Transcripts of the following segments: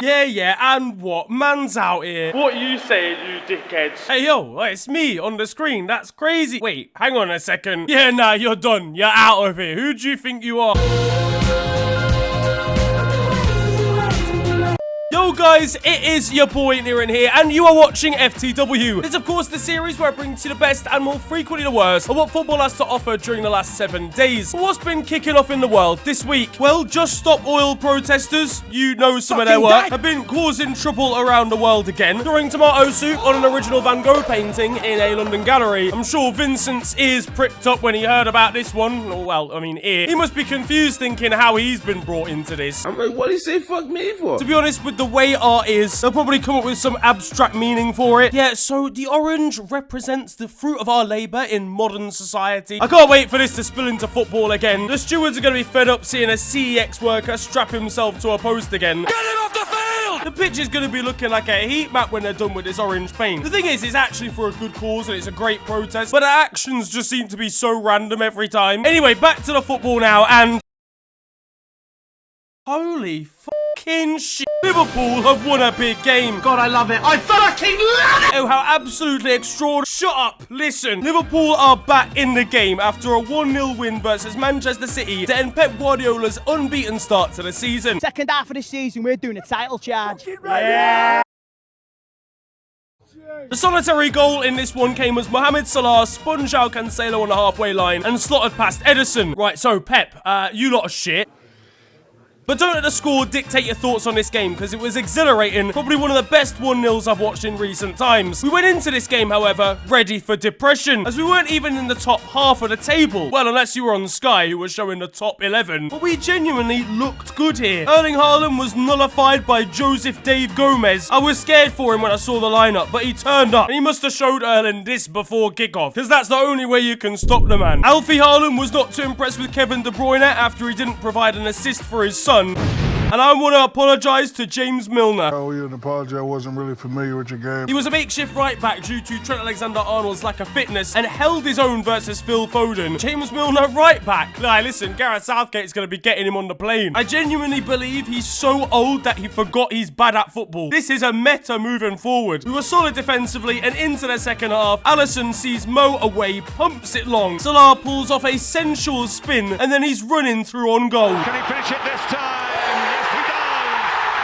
Yeah, and what? Man's out here. What you saying, you dickheads? Hey, yo, it's me on the screen. That's crazy. Wait, hang on a second. Yeah, nah, you're done. You're out of here. Who do you think you are? Yo guys, it is your boy Niran here, and you are watching FTW. It's of course the series where I bring to you the best and more frequently the worst of what football has to offer during the last 7 days. But what's been kicking off in the world this week? Well, Just Stop Oil protesters, you know some of their work, have been causing trouble around the world again, throwing tomato soup on an original Van Gogh painting in a London gallery. I'm sure Vincent's ears pricked up when he heard about this one. Oh, well, I mean, ear. He must be confused thinking how he's been brought into this. I'm like, what did he say fuck me for? To be honest, with the way art is, they'll probably come up with some abstract meaning for it. Yeah, so the orange represents the fruit of our labor in modern society. I can't wait for this to spill into football again. The stewards are going to be fed up seeing a CEX worker strap himself to a post again. Get him off the field! The pitch is going to be looking like a heat map when they're done with this orange paint. The thing is, it's actually for a good cause and it's a great protest, but the actions just seem to be so random every time. Anyway, back to the football now, and holy fucking shit. Liverpool have won a big game. God, I love it. I fucking love it! Oh, how absolutely extraordinary. Shut up. Listen. Liverpool are back in the game after a 1-0 win versus Manchester City to end Pep Guardiola's unbeaten start to the season. Second half of the season, we're doing a title charge. Yeah. The solitary goal in this one came as Mohamed Salah spun João Cancelo on the halfway line and slotted past Ederson. Right, so Pep, you lot of shit. But don't let the score dictate your thoughts on this game, because it was exhilarating, probably one of the best 1-0s I've watched in recent times. We went into this game, however, ready for depression, as we weren't even in the top half of the table. Well, unless you were on Sky, who was showing the top 11. But we genuinely looked good here. Erling Haaland was nullified by Joseph Dave Gomez. I was scared for him when I saw the lineup, but he turned up, and he must have showed Erling this before kickoff, because that's the only way you can stop the man. Alfie Haaland was not too impressed with Kevin De Bruyne after he didn't provide an assist for his son. And I want to apologise to James Milner. I owe you an apology. I wasn't really familiar with your game. He was a makeshift right back due to Trent Alexander-Arnold's lack of fitness and held his own versus Phil Foden. James Milner right back. Nah, listen, Gareth Southgate's going to be getting him on the plane. I genuinely believe he's so old that he forgot he's bad at football. This is a meta moving forward. We were solid defensively, and into the second half, Alisson sees Mo away, pumps it long. Salah pulls off a sensual spin, and then he's running through on goal. Can he finish it this time?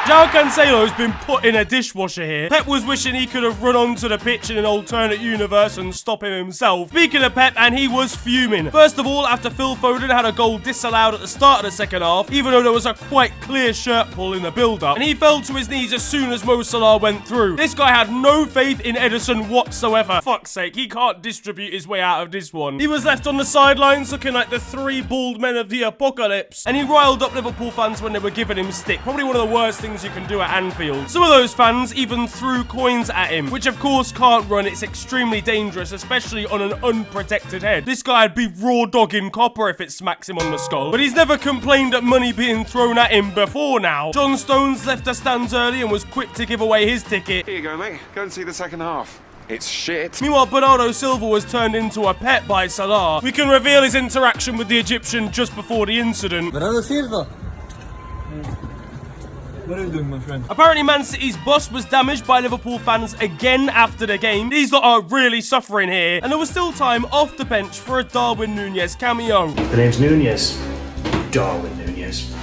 João Cancelo's been put in a dishwasher here. Pep was wishing he could have run onto the pitch in an alternate universe and stop him himself. Speaking of Pep, and he was fuming. First of all, after Phil Foden had a goal disallowed at the start of the second half, even though there was a quite clear shirt pull in the build-up, and he fell to his knees as soon as Mo Salah went through. This guy had no faith in Ederson whatsoever. Fuck's sake, he can't distribute his way out of this one. He was left on the sidelines looking like the 3 bald men of the apocalypse, and he riled up Liverpool fans when they were giving him stick. Probably one of the worst things you can do at Anfield. Some of those fans even threw coins at him, which of course can't run. It's extremely dangerous, especially on an unprotected head. This guy'd be raw dogging copper if it smacks him on the skull. But he's never complained at money being thrown at him before now. John Stones left the stands early and was quick to give away his ticket. Here you go, mate. Go and see the second half. It's shit. Meanwhile, Bernardo Silva was turned into a pet by Salah. We can reveal his interaction with the Egyptian just before the incident. Bernardo Silva. What are you doing, my friend? Apparently, Man City's bus was damaged by Liverpool fans again after the game. These lot are really suffering here. And there was still time off the bench for a Darwin Núñez cameo. The name's Núñez. Darwin Núñez.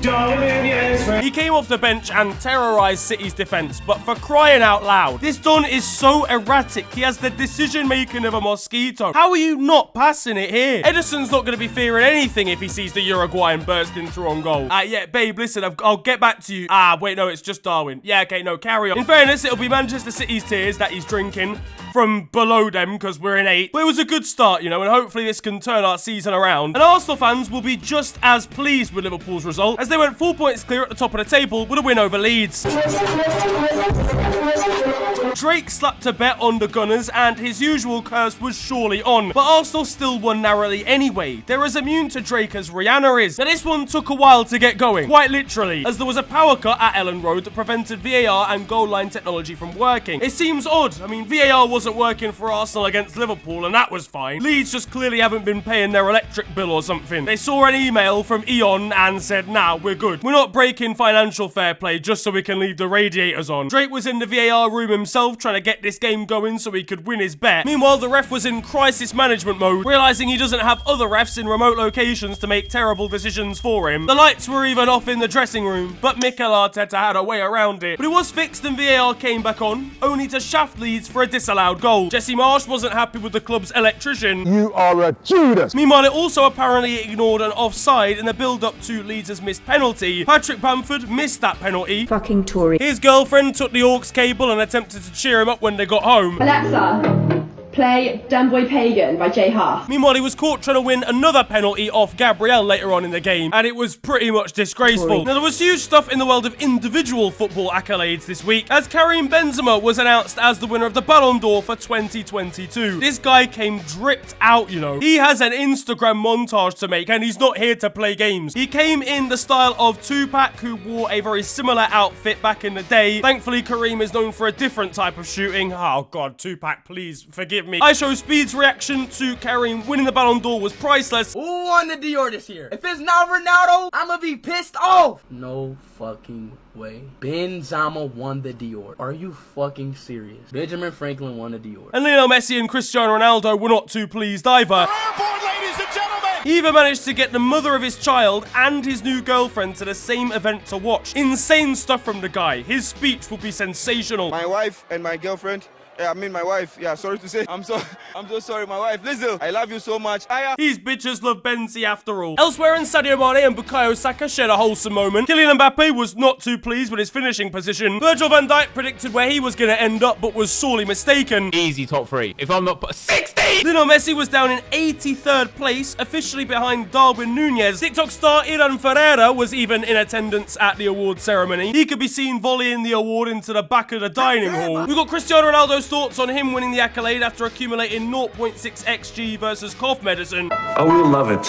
Darwin Núñez. He came off the bench and terrorised City's defence, but for crying out loud, this Don is so erratic. He has the decision-making of a mosquito. How are you not passing it here? Ederson's not going to be fearing anything if he sees the Uruguayan bursting through on goal. Yeah, babe, listen, I'll get back to you. Wait, no, it's just Darwin. Yeah, okay, no, carry on. In fairness, it'll be Manchester City's tears that he's drinking from below them because we're in 8th. But it was a good start, you know, and hopefully this can turn our season around. And Arsenal fans will be just as pleased with Liverpool's result as they went 4 points clear at the top of the table with a win over Leeds. Drake slapped a bet on the Gunners and his usual curse was surely on, but Arsenal still won narrowly anyway. They're as immune to Drake as Rihanna is. Now this one took a while to get going, quite literally, as there was a power cut at Ellen Road that prevented VAR and goal line technology from working. It seems odd. I mean, VAR wasn't wasn't working for Arsenal against Liverpool, and that was fine. Leeds just clearly haven't been paying their electric bill or something. They saw an email from Eon and said, nah, we're good. We're not breaking financial fair play just so we can leave the radiators on. Drake was in the VAR room himself trying to get this game going so he could win his bet. Meanwhile, the ref was in crisis management mode, realizing he doesn't have other refs in remote locations to make terrible decisions for him. The lights were even off in the dressing room, but Mikel Arteta had a way around it. But it was fixed and VAR came back on, only to shaft Leeds for a disallowed goal. Jesse Marsh wasn't happy with the club's electrician. You are a Judas. Meanwhile, it also apparently ignored an offside in the build-up to Leeds' missed penalty. Patrick Bamford missed that penalty. Fucking Tory. His girlfriend took the aux cable and attempted to cheer him up when they got home. Alexa, play Dumb Boy Pagan by Jay Haas. Meanwhile, he was caught trying to win another penalty off Gabriel later on in the game, and it was pretty much disgraceful. Now, there was huge stuff in the world of individual football accolades this week, as Karim Benzema was announced as the winner of the Ballon D'Or for 2022. This guy came dripped out, you know. He has an Instagram montage to make, and he's not here to play games. He came in the style of Tupac, who wore a very similar outfit back in the day. Thankfully, Karim is known for a different type of shooting. Oh god, Tupac, please forgive me. iShowSpeed's reaction to Karim winning the Ballon d'Or was priceless. Who won the Dior this year? If it's not Ronaldo, I'ma be pissed off. No fucking way. Benzema won the Dior. Are you fucking serious? Benjamin Franklin won the Dior. And Lionel Messi and Cristiano Ronaldo were not too pleased either. He even managed to get the mother of his child and his new girlfriend to the same event to watch. Insane stuff from the guy. His speech will be sensational. My wife and my girlfriend. Yeah, I mean my wife. Yeah, sorry to say. I'm so sorry, my wife. Lizzle, I love you so much. These bitches love Benzi after all. Elsewhere in Sadio Mane and Bukayo Saka shared a wholesome moment. Kylian Mbappe was not too pleased with his finishing position. Virgil van Dijk predicted where he was going to end up, but was sorely mistaken. Easy top 3. If I'm not 60! Lionel Messi was down in 83rd place, officially behind Darwin Núñez. TikTok star Iran Ferreira was even in attendance at the award ceremony. He could be seen volleying the award into the back of the dining hall. We got Cristiano Ronaldo's thoughts on him winning the accolade after accumulating 0.6 XG versus cough medicine. I will love it.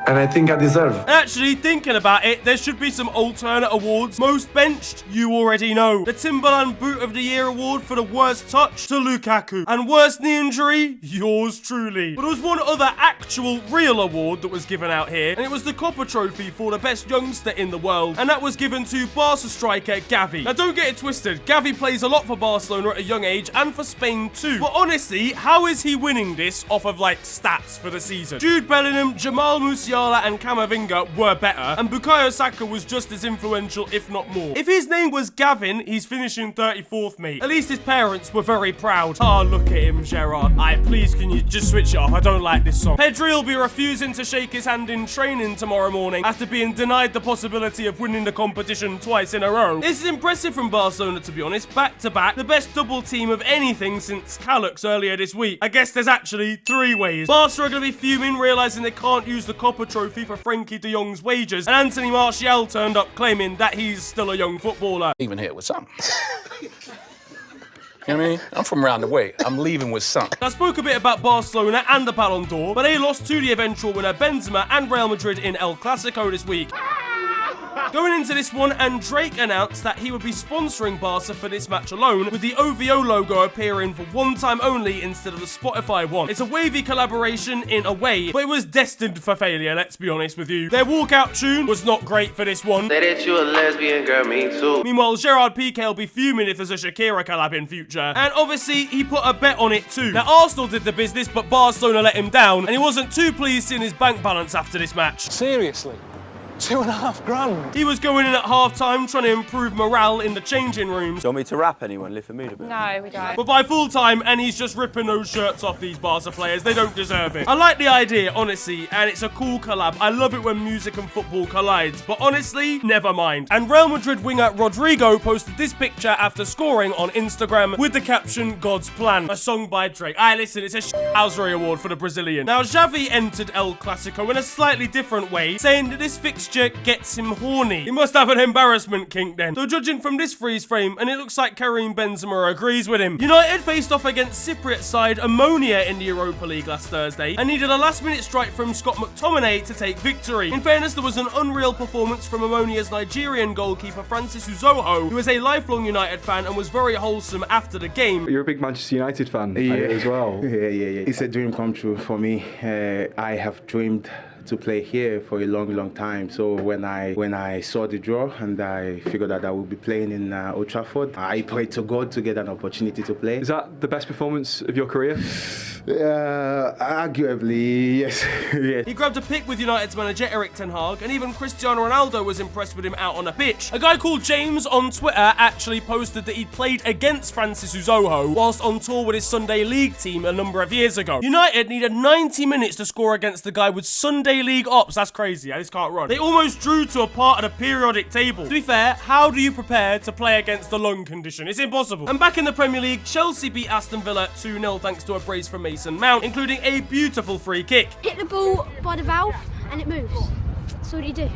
And I think I deserve it. Actually, thinking about it, there should be some alternate awards. Most benched, you already know. The Timberland Boot of the Year award for the worst touch to Lukaku. And worst knee injury, yours truly. But there was one other actual real award that was given out here, and it was the Copper Trophy for the best youngster in the world. And that was given to Barca striker Gavi. Now don't get it twisted, Gavi plays a lot for Barcelona at a young age and for Spain too. But honestly, how is he winning this off of like stats for the season? Jude Bellingham, Jamal Musiala and Camavinga were better, and Bukayo Saka was just as influential, if not more. If his name was Gavin, he's finishing 34th, mate. At least his parents were very proud. Oh, look at him, Gerard. Please, can you just switch it off? I don't like this song. Pedri will be refusing to shake his hand in training tomorrow morning after being denied the possibility of winning the competition twice in a row. This is impressive from Barcelona, to be honest. Back to back, the best double team of anything since Calux earlier this week. I guess there's actually 3 ways. Barca are going to be fuming, realizing they can't use the Copper Trophy for Frankie de Jong's wages, and Anthony Martial turned up claiming that he's still a young footballer. Even here with something. You know what I mean? I'm from around the way. I'm leaving with something. I spoke a bit about Barcelona and the Ballon d'Or, but they lost to the eventual winner Benzema and Real Madrid in El Clasico this week. Going into this one, and Drake announced that he would be sponsoring Barca for this match alone, with the OVO logo appearing for one time only instead of the Spotify one. It's a wavy collaboration in a way, but it was destined for failure, let's be honest with you. Their walkout tune was not great for this one. Say that you a lesbian, girl, me too. Meanwhile, Gerard Piqué will be fuming if there's a Shakira collab in future. And obviously, he put a bet on it too. Now, Arsenal did the business, but Barcelona let him down, and he wasn't too pleased in his bank balance after this match. Seriously? $2.5 grand. He was going in at half-time trying to improve morale in the changing rooms. Do you want me to rap anyone? Lift the mood a bit. No, we don't. But by full-time, and he's just ripping those shirts off these Barca players. They don't deserve it. I like the idea, honestly, and it's a cool collab. I love it when music and football collides, but honestly, never mind. And Real Madrid winger Rodrigo posted this picture after scoring on Instagram with the caption, God's Plan, a song by Drake. Listen, it's a shithousery award for the Brazilian. Now, Xavi entered El Clasico in a slightly different way, saying that this fixture texture gets him horny. He must have an embarrassment kink then. Though judging from this freeze frame, and it looks like Karim Benzema agrees with him. United faced off against Cypriot side Omonia in the Europa League last Thursday and needed a last-minute strike from Scott McTominay to take victory. In fairness, there was an unreal performance from Omonia's Nigerian goalkeeper Francis Uzoho, who is a lifelong United fan and was very wholesome after the game. You're a big Manchester United fan as well. Yeah. It's a dream come true for me. I have dreamed to play here for a long time. So when I saw the draw and I figured that I would be playing in Old Trafford, I prayed to God to get an opportunity to play. Is that the best performance of your career? Arguably, yes. Yes. He grabbed a pic with United's manager Erik ten Hag, and even Cristiano Ronaldo was impressed with him out on a pitch. A guy called James on Twitter actually posted that he'd played against Francis Uzoho whilst on tour with his Sunday League team a number of years ago. United needed 90 minutes to score against the guy with Sunday League ops. That's crazy. This can't run. They almost drew to a part of the periodic table. To be fair, how do you prepare to play against the lung condition? It's impossible. And back in the Premier League, Chelsea beat Aston Villa 2-0 thanks to a brace from Mason Mount, including a beautiful free kick. Hit the ball by the valve and it moves. So what do you do?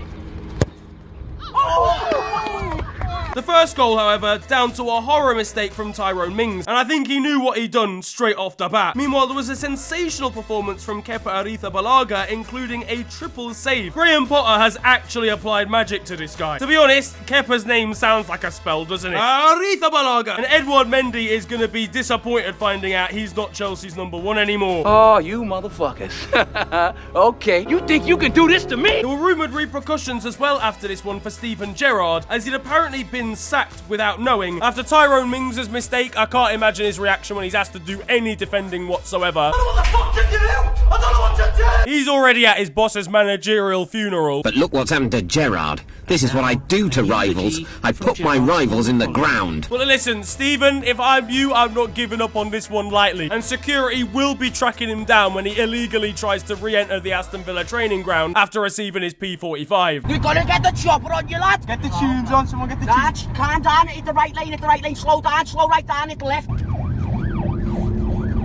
The first goal, however, down to a horror mistake from Tyrone Mings, and I think he knew what he'd done straight off the bat. Meanwhile, there was a sensational performance from Kepa Arrizabalaga, including a triple save. Graham Potter has actually applied magic to this guy. To be honest, Kepa's name sounds like a spell, doesn't it? Arrizabalaga! And Edouard Mendy is going to be disappointed finding out he's not Chelsea's #1 anymore. Oh, you motherfuckers. Okay, you think you can do this to me? There were rumoured repercussions as well after this one for Steven Gerrard, as he'd apparently been sacked without knowing. After Tyrone Mings' mistake, I can't imagine his reaction when he's asked to do any defending whatsoever. I don't know what the fuck to do! I don't know what to do! He's already at his boss's managerial funeral. But look what's happened to Gerrard. This is what I do to rivals. I put my rivals in the ground. Well, listen, Stephen, if I'm you, I'm not giving up on this one lightly. And security will be tracking him down when he illegally tries to re-enter the Aston Villa training ground after receiving his P45. You're gonna get the chopper on you, lad. Get the tunes on, someone get the tunes. Calm down, hit the right lane, slow down, slow right down, hit the left.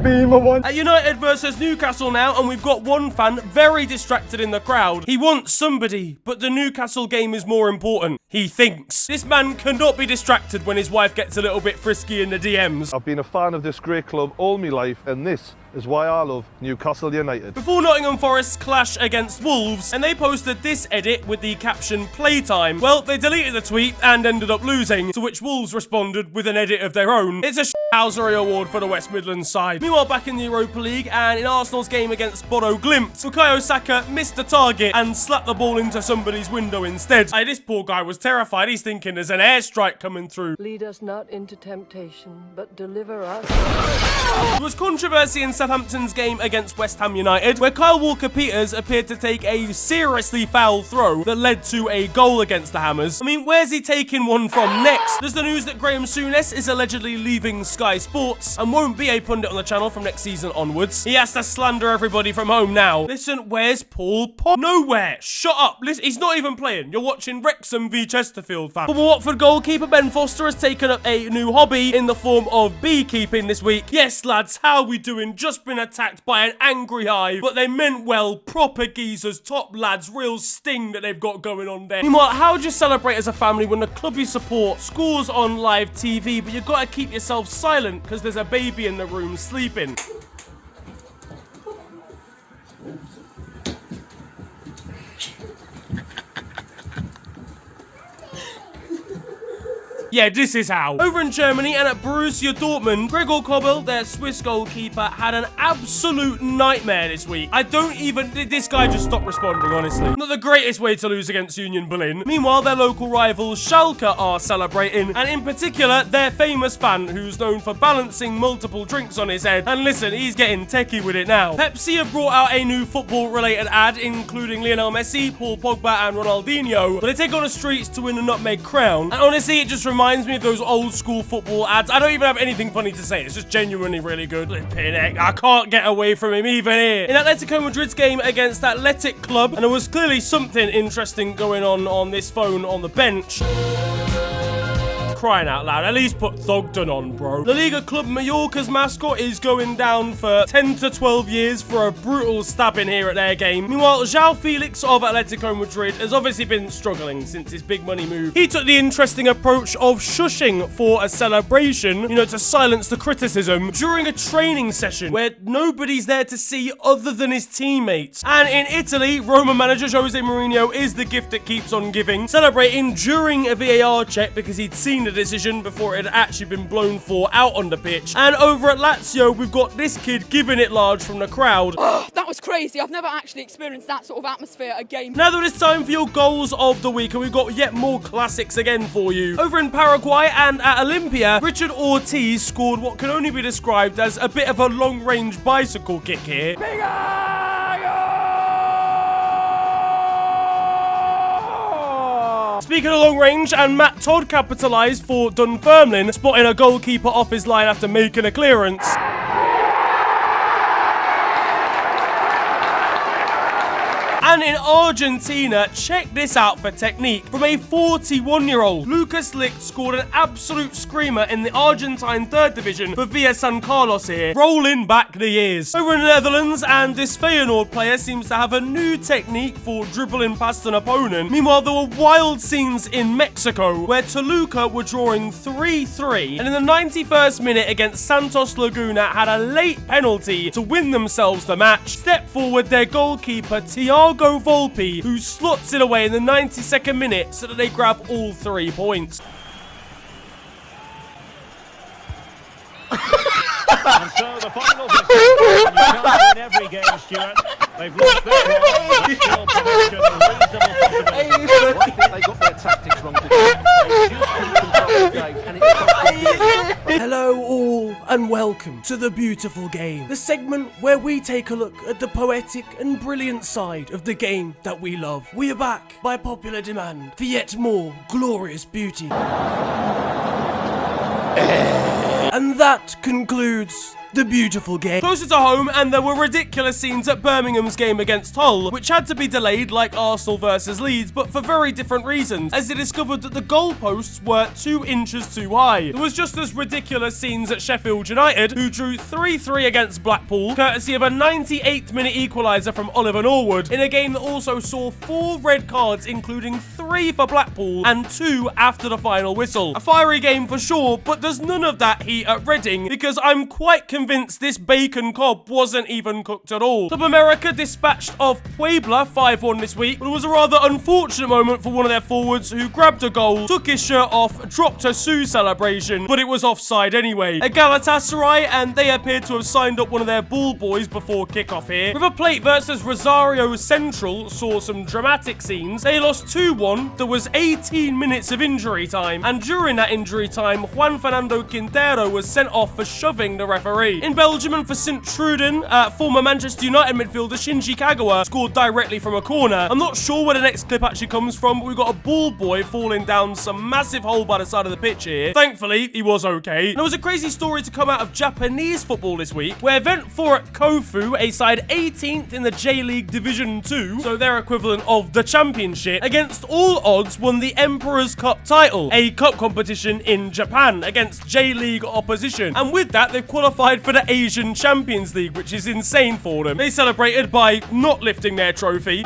At United versus Newcastle now, and we've got one fan very distracted in the crowd. He wants somebody, but the Newcastle game is more important. He thinks. This man cannot be distracted when his wife gets a little bit frisky in the DMs. I've been a fan of this great club all my life, and this is why I love Newcastle United. Before Nottingham Forest's clash against Wolves, and they posted this edit with the caption "Playtime." Well, they deleted the tweet and ended up losing, to which Wolves responded with an edit of their own. It's a shithousery award for the West Midlands side. Meanwhile, back in the Europa League and in Arsenal's game against Bodo Glimt, Bukayo Saka missed the target and slapped the ball into somebody's window instead. This poor guy was terrified. He's thinking there's an airstrike coming through. Lead us not into temptation, but deliver us. There was controversy in Southampton's game against West Ham United, where Kyle Walker-Peters appeared to take a seriously foul throw that led to a goal against the Hammers. I mean, where's he taking one from next? There's the news that Graham Souness is allegedly leaving Sky Sports and won't be a pundit on the channel from next season onwards. He has to slander everybody from home now. Listen, where's Paul Pop? Nowhere. Shut up. Listen, he's not even playing. You're watching Wrexham v Chesterfield, fam. Former Watford goalkeeper Ben Foster has taken up a new hobby in the form of beekeeping this week. Yes, lads, how we doing? Just been attacked by an angry hive, but they meant well. Proper geezers, top lads, real sting that they've got going on there. Meanwhile, how do you celebrate as a family when the club you support scores on live TV, but you've got to keep yourself silent because there's a baby in the room sleeping? Yeah, this is how. Over in Germany and at Borussia Dortmund, Gregor Kobel, their Swiss goalkeeper, had an absolute nightmare this week. This guy just stopped responding, honestly. Not the greatest way to lose against Union Berlin. Meanwhile, their local rivals Schalke are celebrating, and in particular, their famous fan who's known for balancing multiple drinks on his head. And listen, he's getting techie with it now. Pepsi have brought out a new football-related ad, including Lionel Messi, Paul Pogba, and Ronaldinho, but they take on the streets to win a nutmeg crown. And honestly, it just reminds me of those old school football ads. I don't even have anything funny to say. It's just genuinely really good. Flipping heck, I can't get away from him even here. In Atletico Madrid's game against Athletic Club, and there was clearly something interesting going on this phone on the bench. crying out loud, at least put Thogden on, bro. La Liga Club Mallorca's mascot is going down for 10 to 12 years for a brutal stabbing here at their game. Meanwhile, João Felix of Atletico Madrid has obviously been struggling since his big money move. He took the interesting approach of shushing for a celebration, you know, to silence the criticism during a training session where nobody's there to see other than his teammates. And in Italy, Roma manager Jose Mourinho is the gift that keeps on giving, celebrating during a VAR check because he'd seen the decision before it had actually been blown for out on the pitch. And over at Lazio, we've got this kid giving it large from the crowd. Oh, that was crazy. I've never actually experienced that sort of atmosphere again. Now that it's time for your goals of the week, and we've got yet more classics again for you. Over in Paraguay and at Olympia, Richard Ortiz scored what can only be described as a bit of a long-range bicycle kick here. Speaking of long range, and Matt Todd capitalised for Dunfermline, spotting a goalkeeper off his line after making a clearance. And in Argentina, check this out for technique. From a 41-year-old, Lucas Licht scored an absolute screamer in the Argentine 3rd Division for Villa San Carlos here, rolling back the years. Over in the Netherlands, and this Feyenoord player seems to have a new technique for dribbling past an opponent. Meanwhile, there were wild scenes in Mexico, where Toluca were drawing 3-3, and in the 91st minute against Santos Laguna had a late penalty to win themselves the match. Step forward their goalkeeper, Thiago Volpe, who slots it away in the 92nd minute so that they grab all 3 points. And so the final whistle, and you can't win every game, Stuart. They've lost their ball, but still possession, reasonable possibility. I think they got their tactics wrong today. They just couldn't control the game, and it's Hello all, and welcome to The Beautiful Game, the segment where we take a look at the poetic and brilliant side of the game that we love. We are back by popular demand for yet more glorious beauty. And that concludes The Beautiful Game. Closer to home, and there were ridiculous scenes at Birmingham's game against Hull, which had to be delayed like Arsenal versus Leeds, but for very different reasons, as they discovered that the goalposts were 2 inches too high. There was just as ridiculous scenes at Sheffield United, who drew 3-3 against Blackpool, courtesy of a 98th-minute equaliser from Oliver Norwood, in a game that also saw 4 red cards, including 3 for Blackpool and 2 after the final whistle. A fiery game for sure, but there's none of that heat at Reading, because I'm quite convinced this bacon cob wasn't even cooked at all. Club America dispatched of Puebla 5-1 this week, but it was a rather unfortunate moment for one of their forwards who grabbed a goal, took his shirt off, dropped a Sue celebration, but it was offside anyway. At Galatasaray, and they appeared to have signed up one of their ball boys before kickoff here. River Plate versus Rosario Central saw some dramatic scenes. They lost 2-1, there was 18 minutes of injury time, and during that injury time, Juan Fernando Quintero was sent off for shoving the referee. In Belgium and for St. Truden, former Manchester United midfielder Shinji Kagawa scored directly from a corner. I'm not sure where the next clip actually comes from, but we've got a ball boy falling down some massive hole by the side of the pitch here. Thankfully, he was okay. And there was a crazy story to come out of Japanese football this week, where Vent 4 at Kofu, a side 18th in the J-League Division 2, so their equivalent of the Championship, against all odds won the Emperor's Cup title, a cup competition in Japan against J-League opposition. And with that, they've qualified for the Asian Champions League, which is insane for them. They celebrated by not lifting their trophy.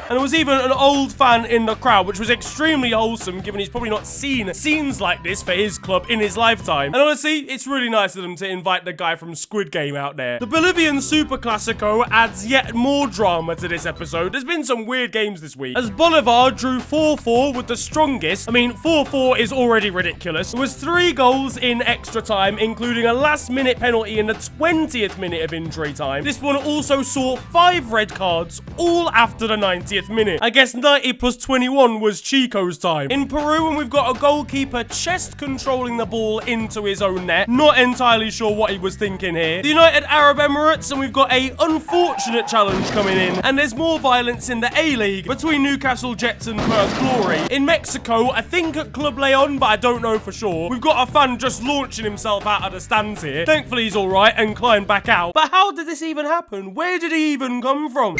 And there was even an old fan in the crowd, which was extremely wholesome, given he's probably not seen scenes like this for his club in his lifetime. And honestly, it's really nice of them to invite the guy from Squid Game out there. The Bolivian Super Classico adds yet more drama to this episode. There's been some weird games this week, as Bolivar drew 4-4 with the strongest. I mean, 4-4 is already ridiculous. There was 3 goals in extra time, including a last-minute penalty in the 20th minute of injury time. This one also saw 5 red cards, all after the 90th minute. I guess 90 plus 21 was Chico's time. In Peru, and we've got a goalkeeper chest controlling the ball into his own net. Not entirely sure what he was thinking here. The United Arab Emirates, and we've got a unfortunate challenge coming in. And there's more violence in the A-League between Newcastle Jets and Perth Glory. In Mexico, I think at Club Leon, but I don't know for sure, we've got a fan just launching himself out of the stands here. Thankfully he's alright and climbed back out. But how did this even happen? Where did he even come from?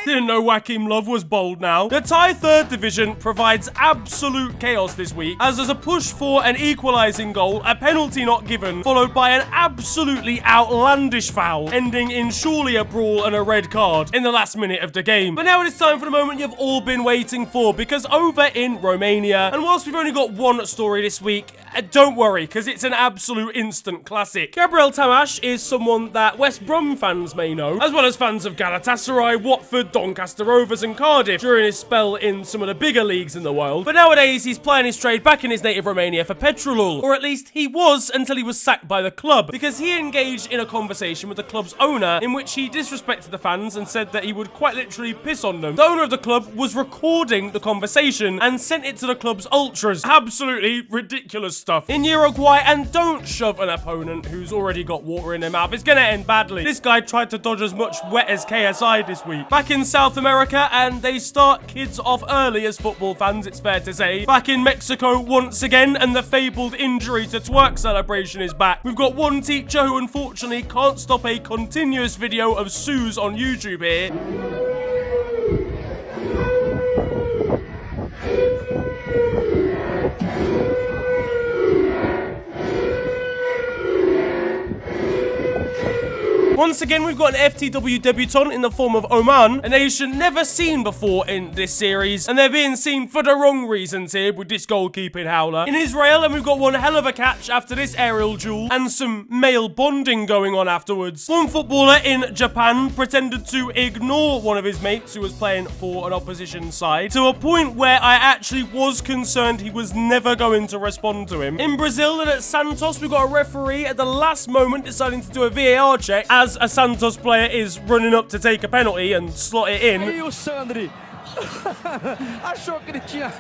Didn't know Joachim Love was bold now. The Thai 3rd Division provides absolute chaos this week, as there's a push for an equalising goal, a penalty not given, followed by an absolutely outlandish foul, ending in surely a brawl and a red card in the last minute of the game. But now it is time for the moment you've all been waiting for, because over in Romania, and whilst we've only got one story this week, don't worry, because it's an absolute instant classic. Gabriel Tamash is someone that West Brom fans may know, as well as fans of Galatasaray, Watford, Doncaster Rovers and Cardiff during his spell in some of the bigger leagues in the world. But nowadays, he's playing his trade back in his native Romania for Petrolul, or at least he was until he was sacked by the club, because he engaged in a conversation with the club's owner in which he disrespected the fans and said that he would quite literally piss on them. The owner of the club was recording the conversation and sent it to the club's ultras. Absolutely ridiculous stuff. In Uruguay, and don't shove an opponent who's already got water in their mouth, it's gonna end badly. This guy tried to dodge as much wet as KSI this week. Back in South America, and they start kids off early as football fans, it's fair to say. Back in Mexico once again, and the fabled injury to twerk celebration is back. We've got one teacher who unfortunately can't stop a continuous video of Sues on YouTube here. Once again, we've got an FTW debutant in the form of Oman, a nation never seen before in this series, and they're being seen for the wrong reasons here with this goalkeeping howler. In Israel, and we've got one hell of a catch after this aerial duel, and some male bonding going on afterwards. One footballer in Japan pretended to ignore one of his mates who was playing for an opposition side, to a point where I actually was concerned he was never going to respond to him. In Brazil and at Santos, we've got a referee at the last moment deciding to do a VAR check, as a Santos player is running up to take a penalty and slot it in.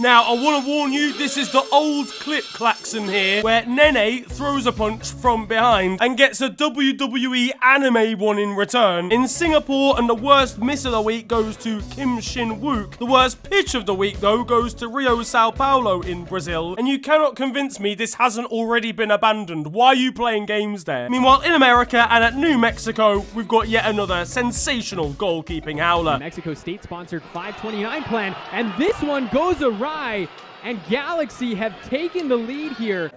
Now, I want to warn you, this is the old clip klaxon here, where Nene throws a punch from behind and gets a WWE anime one in return. In Singapore, and the worst miss of the week goes to Kim Shin-wook. The worst pitch of the week, though, goes to Rio Sao Paulo in Brazil. And you cannot convince me this hasn't already been abandoned. Why are you playing games there? Meanwhile, in America and at New Mexico, we've got yet another sensational goalkeeping howler. Mexico State-sponsored 529 plan, and this one goes awry, and Galaxy have taken the lead here.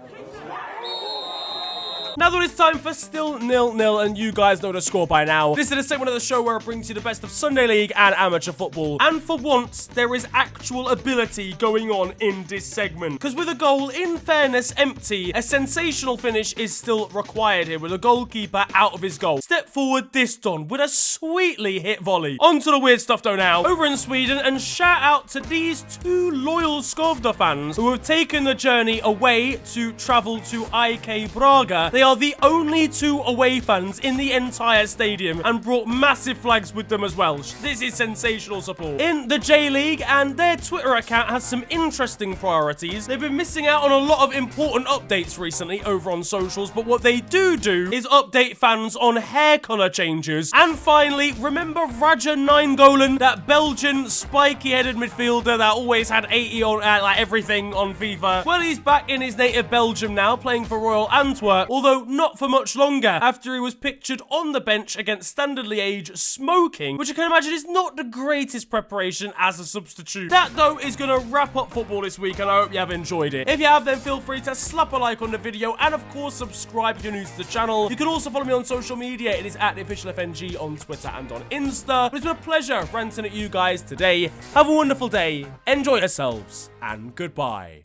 Now that it's time for still 0-0, and you guys know the score by now, this is a segment of the show where it brings you the best of Sunday League and amateur football. And for once, there is actual ability going on in this segment. Because with a goal, in fairness, empty, a sensational finish is still required here with a goalkeeper out of his goal. Step forward, this done with a sweetly hit volley. On to the weird stuff though now. Over in Sweden, and shout out to these two loyal Skövde fans who have taken the journey away to travel to IK Braga. They are the only two away fans in the entire stadium and brought massive flags with them as well. This is sensational support. In the J-League, and their Twitter account has some interesting priorities. They've been missing out on a lot of important updates recently over on socials, but what they do is update fans on hair color changes. And finally, remember Raja Nainggolan, that Belgian spiky-headed midfielder that always had 80 on like everything on FIFA? Well, he's back in his native Belgium now, playing for Royal Antwerp, although not for much longer, after he was pictured on the bench against Standard Liège smoking, which I can imagine is not the greatest preparation as a substitute. That, though, is going to wrap up football this week, and I hope you have enjoyed it. If you have, then feel free to slap a like on the video, and of course, subscribe if you're new to the channel. You can also follow me on social media. It is at @theofficialfng on Twitter and on Insta. But it's been a pleasure ranting at you guys today. Have a wonderful day, enjoy yourselves, and goodbye.